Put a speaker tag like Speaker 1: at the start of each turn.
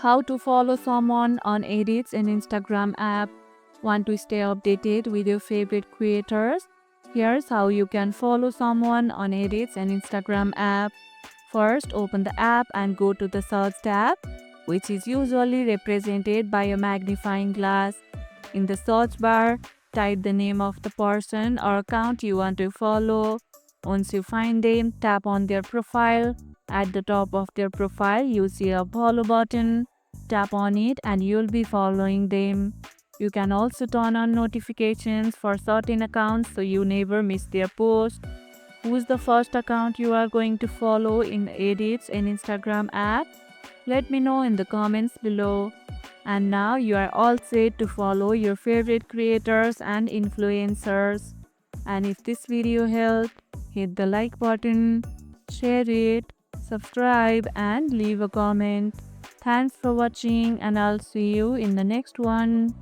Speaker 1: How to follow someone on edits in Instagram app. Want to stay updated with your favorite creators? Here's how you can follow someone on edits in Instagram app. First, open the app and go to the search tab, which is usually represented by a magnifying glass. In the search bar, type the name of the person or account you want to follow. Once you find them, tap on their profile. At the top of their profile, you see a follow button. Tap on it and you'll be following them. You can also turn on notifications for certain accounts so you never miss their post. Who's the first account you are going to follow in edits in Instagram app? Let me know in the comments below. And now you are all set to follow your favorite creators and influencers. And if this video helped, hit the like button, share it, subscribe and leave a comment. Thanks for watching and I'll see you in the next one.